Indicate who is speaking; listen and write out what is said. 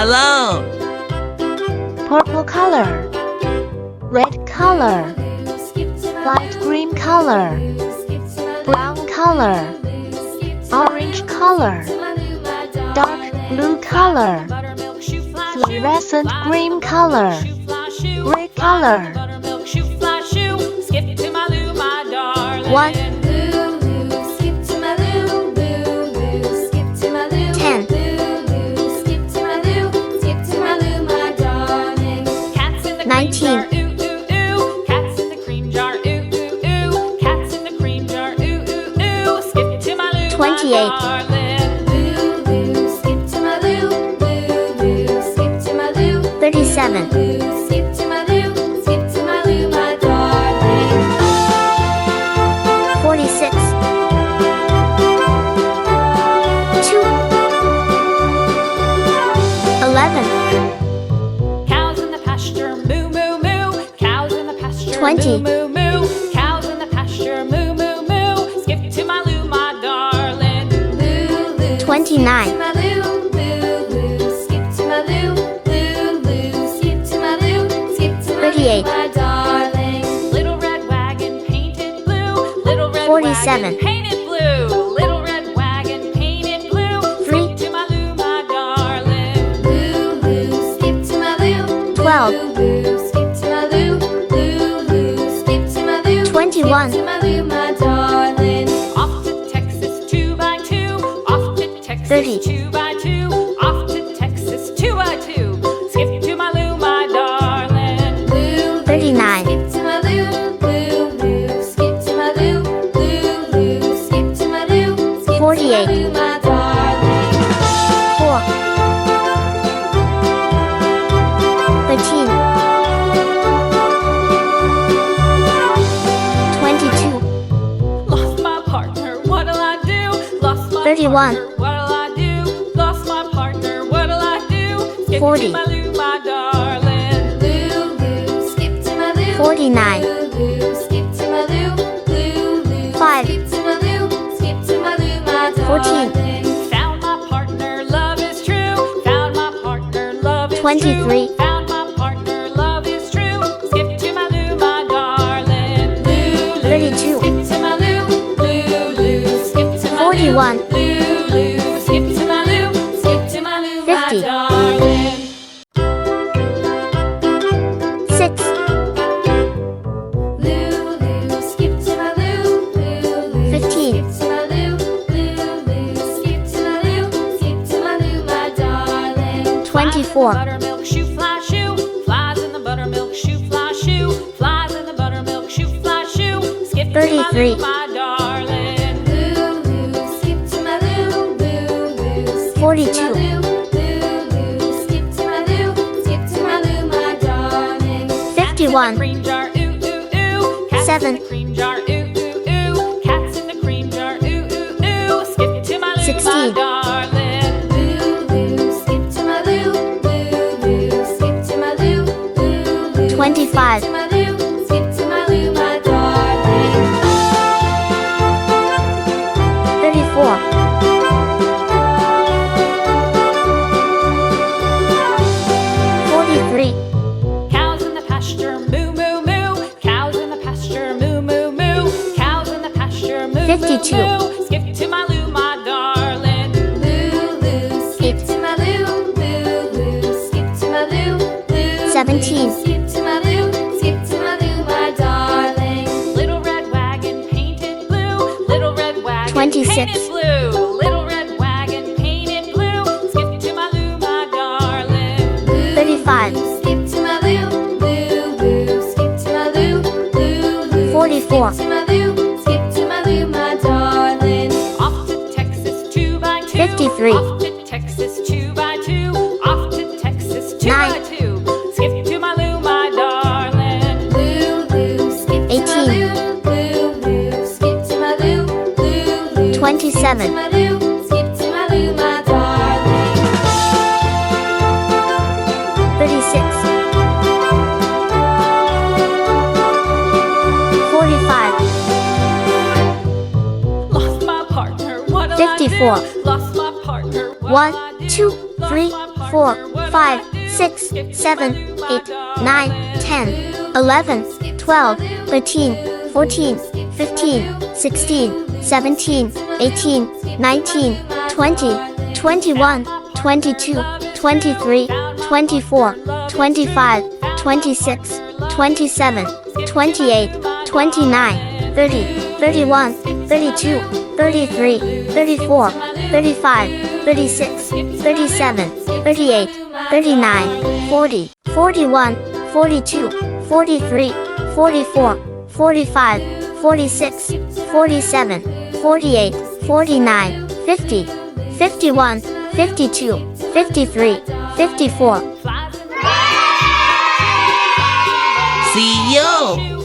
Speaker 1: balloon.
Speaker 2: Purple color. Red color. Light green color. Brown color. Orange color. Dark blue color. Fluorescent green color. Red color. 1 10 19 28 37 46 2 11
Speaker 3: Cows in the pasture, moo moo moo. Cows in the pasture,
Speaker 2: 20
Speaker 3: moo moo moo. Cows in the pasture, moo moo moo. Skip to my loo, my darling. Loo loo.
Speaker 2: 29
Speaker 3: Skip to my loo, loo loo. Skip to my loo, loo loo. Skip to my loo, skip to my
Speaker 2: 38
Speaker 3: loo, my darling. Little red wagon painted blue. Little red
Speaker 2: 47
Speaker 3: wagon painted blue. Little red wagon painted blue.
Speaker 2: 3
Speaker 3: Skip to my loo, my darling. Loo loo. Skip to my loo.
Speaker 2: 12
Speaker 3: Skip to my loo, loo loo. Skip to my loo.
Speaker 2: 21
Speaker 3: Skip to my loo, my darling. Off to Texas 2 by 2. Off to Texas
Speaker 2: 30
Speaker 3: 2 by 2. Off to Texas 2 by 2. Skip to my loo, my darling. Loo.
Speaker 2: 39
Speaker 3: Skip to my loo, loo loo. Skip to my loo, loo loo. Skip to my loo. Skip
Speaker 2: 48
Speaker 3: to my loo, my darling.
Speaker 2: 4 13 22
Speaker 3: Lost my partner, what'll I do? Lost my
Speaker 2: 31
Speaker 3: partner, what'll I do? Lost my partner, what'll I do? Skip
Speaker 2: 40
Speaker 3: to my loo, my darling. Loo loo, skip to my loo.
Speaker 2: 49
Speaker 3: Loo loo, skip to my loo. Loo loo,
Speaker 2: 5
Speaker 3: skip to my loo. Skip to my loo, my
Speaker 2: 14
Speaker 3: darling. Found my partner, love is true. Found my partner, love is
Speaker 2: 23
Speaker 3: true. Found my partner, love is true. Skip to my loo, my darling. Loo loo,
Speaker 2: 32
Speaker 3: skip to my loo. Loo loo, skip to my
Speaker 2: 41
Speaker 3: loo. Loo loo, skip to my loo. Skip to my loo, my
Speaker 2: 50
Speaker 3: darling.
Speaker 2: 6
Speaker 3: Loo loo, skip to my loo. Loo loo,
Speaker 2: 15
Speaker 3: skip to my loo. Loo loo, skip to my loo. Skip to my loo, my darling.
Speaker 2: 24
Speaker 3: Buttermilk shoe fly shoe. Flies in the buttermilk shoe fly shoe. Flies in the buttermilk shoe fly shoe. Skip to my
Speaker 2: 33
Speaker 3: loo, my darling. Loo loo, skip to my loo. Loo loo, skip
Speaker 2: 42
Speaker 3: to my loo. Loo loo, skip to my loo. Skip to my loo, my darling.
Speaker 2: 51
Speaker 3: Cream jar, ooh ooh ooh. Cats
Speaker 2: 7
Speaker 3: in the cream jar, ooh ooh ooh. Cats in the cream jar, ooh ooh ooh. Skip to my loo,
Speaker 2: 16
Speaker 3: my darling. Loo loo, skip to my loo. Loo loo, skip to my loo. Loo loo,
Speaker 2: 25
Speaker 3: skip to my loo. Skip to my loo, my darling.
Speaker 2: 34 43
Speaker 3: Cows in the pasture, moo moo moo. Cows in the pasture, moo moo moo. Cows in the pasture, moo
Speaker 2: 52
Speaker 3: moo moo. Skip to my loo, my darling. Loo loo, skip to my loo. Loo loo, skip to my loo. Loo
Speaker 2: 17
Speaker 3: skip to my loo. Skip to my loo, my darling. Little red wagon painted blue. Little red wagon
Speaker 2: 26
Speaker 3: painted blue. Little red wagon painted blue. Skip to my loo, my darling.
Speaker 2: 35
Speaker 3: Skip to my loo, loo loo. Skip to my loo, loo loo.
Speaker 2: 44
Speaker 3: Skip to my loo, skip to my loo, my darling. Off to Texas 2 by 2.
Speaker 2: 53
Speaker 3: Off to Texas 2 by 2. Off to Texas 2 by
Speaker 2: 9
Speaker 3: 2. Skip to my loo, my darling. Loo loo, skip to my
Speaker 2: 18
Speaker 3: loo, loo loo. Skip to my loo, loo loo.
Speaker 2: 27
Speaker 3: Skip to my loo, skip to my loo, my darling.
Speaker 2: 36 45
Speaker 3: Lost my partner, what'll
Speaker 2: 54
Speaker 3: I do? Lost my partner, what'll
Speaker 2: 1
Speaker 3: I do?
Speaker 2: 2
Speaker 3: Lost
Speaker 2: 3
Speaker 3: my partner,
Speaker 2: 4 5, 6, 7, 8, 9, 10, 11, 12, 13, 14, 15, 16, 17, 18, 19, 20, 21, 22, 23, 24, 25, 26, 27, 28, 29, 30, 31, 32, 33, 34, 35, 36, 37, 38, 39, 40, 41, 42, 43, 44, 45, 46, 47, 48, 49, 50, 51, 52, 53, 54.
Speaker 1: See you!